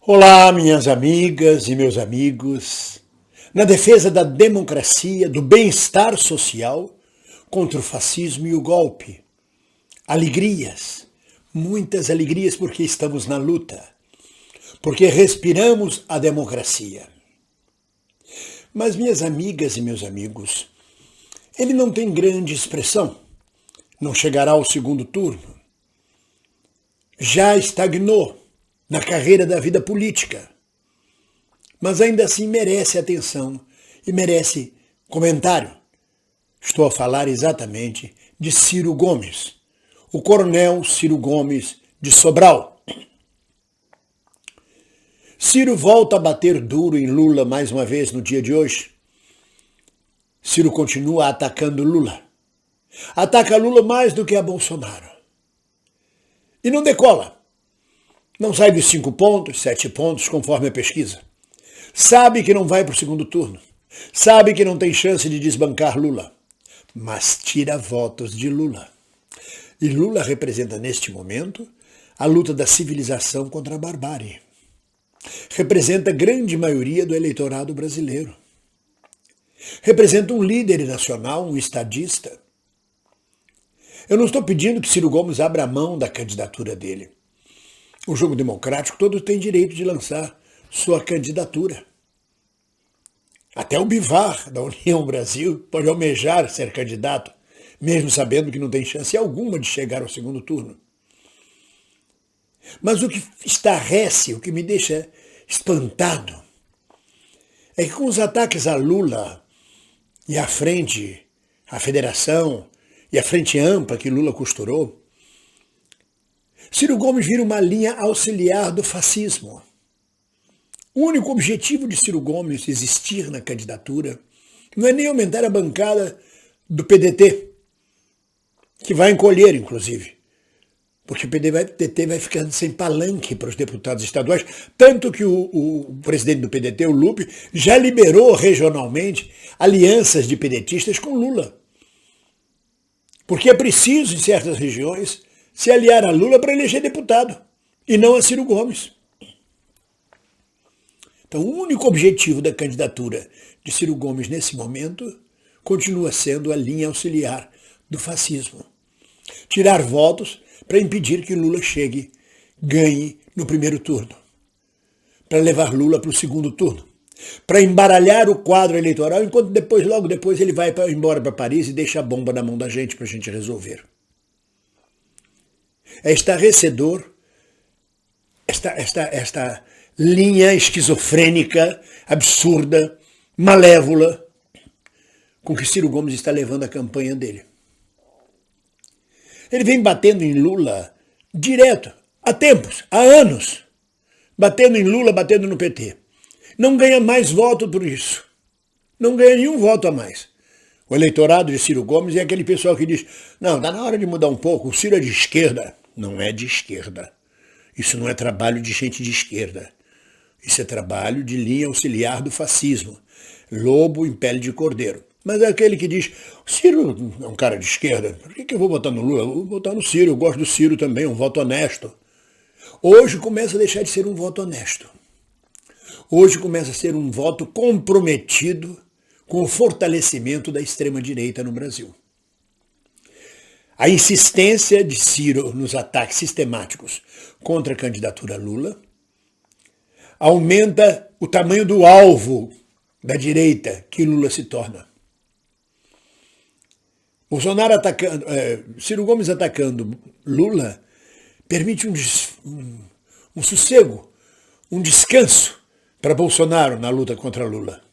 Olá, minhas amigas e meus amigos. Na defesa da democracia, do bem-estar social, contra o fascismo e o golpe. Alegrias, muitas alegrias porque estamos na luta, porque respiramos a democracia. Mas, minhas amigas e meus amigos, ele não tem grande expressão, não chegará ao segundo turno. Já estagnou na carreira da vida política, mas ainda assim merece atenção e merece comentário. Estou a falar exatamente de Ciro Gomes, o coronel Ciro Gomes de Sobral. Ciro volta a bater duro em Lula mais uma vez no dia de hoje. Ciro continua atacando Lula. Ataca Lula mais do que a Bolsonaro. E não decola. Não sai dos 5 pontos, 7 pontos, conforme a pesquisa. Sabe que não vai para o segundo turno. Sabe que não tem chance de desbancar Lula. Mas tira votos de Lula. E Lula representa, neste momento, a luta da civilização contra a barbárie. Representa a grande maioria do eleitorado brasileiro. Representa um líder nacional, um estadista. Eu não estou pedindo que Ciro Gomes abra a mão da candidatura dele. O jogo democrático, todos têm direito de lançar sua candidatura. Até o Bivar, da União Brasil, pode almejar ser candidato, mesmo sabendo que não tem chance alguma de chegar ao segundo turno. Mas o que estarrece, o que me deixa espantado, é que com os ataques a Lula e à frente, à federação e à frente ampla que Lula costurou, Ciro Gomes vira uma linha auxiliar do fascismo. O único objetivo de Ciro Gomes existir na candidatura não é nem aumentar a bancada do PDT, que vai encolher, inclusive, porque o PDT vai ficando sem palanque para os deputados estaduais, tanto que o presidente do PDT, o Lupe, já liberou regionalmente alianças de pedetistas com Lula. Porque é preciso, em certas regiões, se aliar a Lula para eleger deputado, e não a Ciro Gomes. Então, o único objetivo da candidatura de Ciro Gomes nesse momento continua sendo a linha auxiliar do fascismo. Tirar votos para impedir que Lula ganhe no primeiro turno, para levar Lula para o segundo turno, para embaralhar o quadro eleitoral, enquanto logo depois ele vai embora para Paris e deixa a bomba na mão da gente para a gente resolver. É estarrecedor esta linha esquizofrênica, absurda, malévola, com que Ciro Gomes está levando a campanha dele. Ele vem batendo em Lula direto, há tempos, há anos, batendo em Lula, batendo no PT. Não ganha mais voto por isso. Não ganha nenhum voto a mais. O eleitorado de Ciro Gomes é aquele pessoal que diz, não, está na hora de mudar um pouco, o Ciro é de esquerda. Não é de esquerda. Isso não é trabalho de gente de esquerda. Isso é trabalho de linha auxiliar do fascismo. Lobo em pele de cordeiro. Mas é aquele que diz, o Ciro é um cara de esquerda, por que eu vou votar no Lula? Eu vou votar no Ciro, eu gosto do Ciro também, um voto honesto. Hoje começa a deixar de ser um voto honesto. Hoje começa a ser um voto comprometido com o fortalecimento da extrema-direita no Brasil. A insistência de Ciro nos ataques sistemáticos contra a candidatura Lula aumenta o tamanho do alvo da direita que Lula se torna. Ciro Gomes atacando Lula permite um sossego, um descanso para Bolsonaro na luta contra Lula.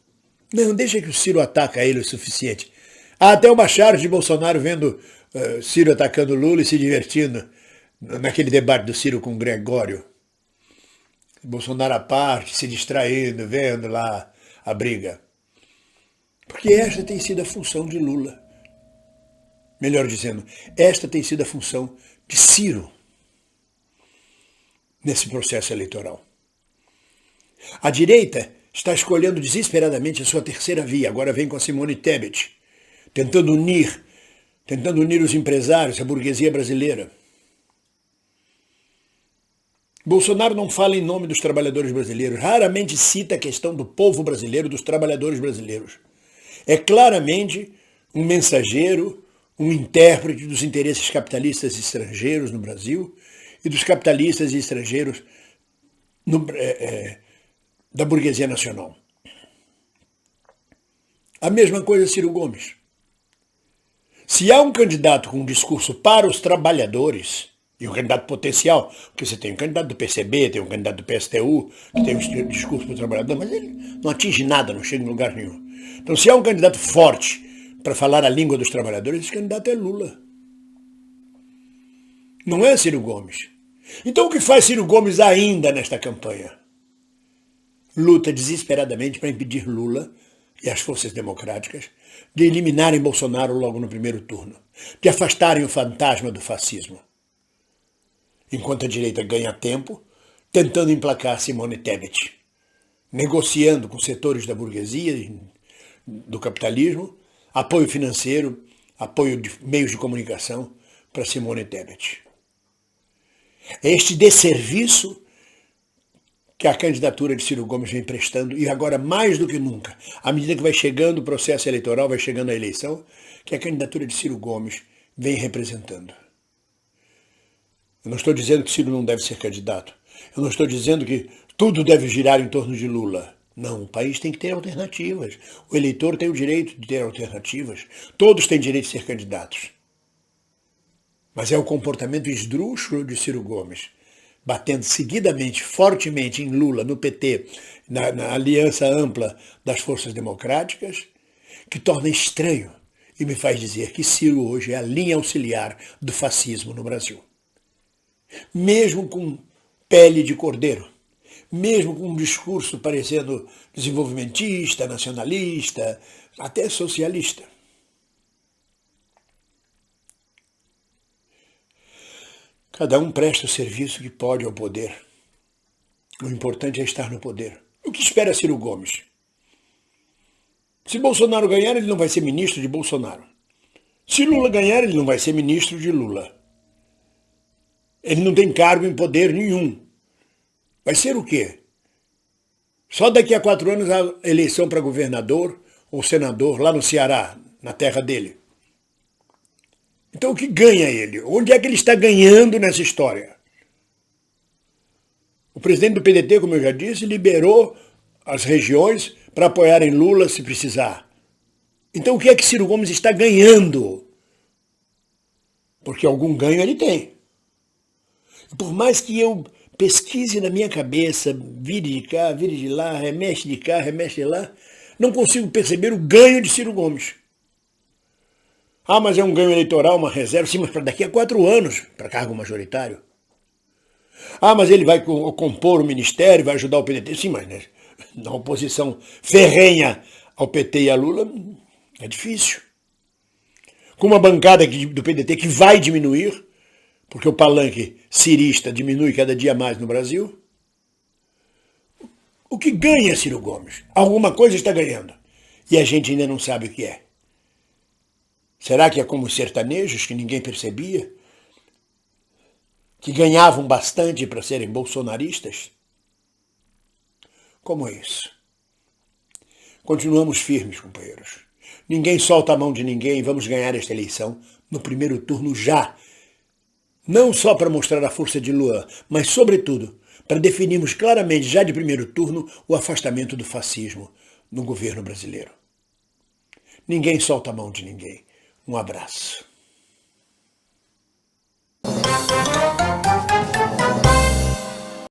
Não, deixa que o Ciro ataca ele o suficiente. Há até uma charge de Bolsonaro vendo Ciro atacando Lula e se divertindo naquele debate do Ciro com o Gregório. Bolsonaro à parte, se distraindo, vendo lá a briga. Porque esta tem sido a função de Lula. Melhor dizendo, esta tem sido a função de Ciro nesse processo eleitoral. A direita está escolhendo desesperadamente a sua terceira via. Agora vem com a Simone Tebet, tentando unir os empresários, a burguesia brasileira. Bolsonaro não fala em nome dos trabalhadores brasileiros, raramente cita a questão do povo brasileiro, dos trabalhadores brasileiros. É claramente um mensageiro, um intérprete dos interesses capitalistas estrangeiros no Brasil e dos capitalistas e estrangeiros da burguesia nacional. A mesma coisa Ciro Gomes. Se há um candidato com um discurso para os trabalhadores, e um candidato potencial, porque você tem um candidato do PCB, tem um candidato do PSTU, que tem um discurso para o trabalhador, mas ele não atinge nada, não chega em lugar nenhum. Então, se há um candidato forte para falar a língua dos trabalhadores, esse candidato é Lula. Não é Ciro Gomes. Então, o que faz Ciro Gomes ainda nesta campanha? Luta desesperadamente para impedir Lula e as forças democráticas de eliminarem Bolsonaro logo no primeiro turno, de afastarem o fantasma do fascismo. Enquanto a direita ganha tempo, tentando emplacar Simone Tebet, negociando com setores da burguesia e do capitalismo, apoio financeiro, apoio de meios de comunicação para Simone Tebet. É este desserviço que a candidatura de Ciro Gomes vem prestando, e agora mais do que nunca, à medida que vai chegando o processo eleitoral, vai chegando a eleição, que a candidatura de Ciro Gomes vem representando. Eu não estou dizendo que Ciro não deve ser candidato. Eu não estou dizendo que tudo deve girar em torno de Lula. Não, o país tem que ter alternativas. O eleitor tem o direito de ter alternativas. Todos têm direito de ser candidatos. Mas é o comportamento esdrúxulo de Ciro Gomes, batendo seguidamente, fortemente em Lula, no PT, na aliança ampla das forças democráticas, que torna estranho e me faz dizer que Ciro hoje é a linha auxiliar do fascismo no Brasil. Mesmo com pele de cordeiro, mesmo com um discurso parecendo desenvolvimentista, nacionalista, até socialista. Cada um presta o serviço que pode ao poder. O importante é estar no poder. O que espera Ciro Gomes? Se Bolsonaro ganhar, ele não vai ser ministro de Bolsonaro. Se Lula ganhar, ele não vai ser ministro de Lula. Ele não tem cargo em poder nenhum. Vai ser o quê? Só daqui a 4 anos a eleição para governador ou senador lá no Ceará, na terra dele. Então o que ganha ele? Onde é que ele está ganhando nessa história? O presidente do PDT, como eu já disse, liberou as regiões para apoiarem Lula se precisar. Então o que é que Ciro Gomes está ganhando? Porque algum ganho ele tem. Por mais que eu pesquise na minha cabeça, vire de cá, vire de lá, remexe de cá, remexe de lá, não consigo perceber o ganho de Ciro Gomes. Ah, mas é um ganho eleitoral, uma reserva, sim, mas para daqui a 4 anos, para cargo majoritário. Ah, mas ele vai compor o ministério, vai ajudar o PDT, sim, mas né, na oposição ferrenha ao PT e a Lula, é difícil. Com uma bancada do PDT que vai diminuir, porque o palanque cirista diminui cada dia mais no Brasil. O que ganha Ciro Gomes? Alguma coisa está ganhando. E a gente ainda não sabe o que é. Será que é como os sertanejos, que ninguém percebia? Que ganhavam bastante para serem bolsonaristas? Como é isso? Continuamos firmes, companheiros. Ninguém solta a mão de ninguém, vamos ganhar esta eleição no primeiro turno já. Não só para mostrar a força de Lula, mas, sobretudo, para definirmos claramente, já de primeiro turno, o afastamento do fascismo no governo brasileiro. Ninguém solta a mão de ninguém. Um abraço.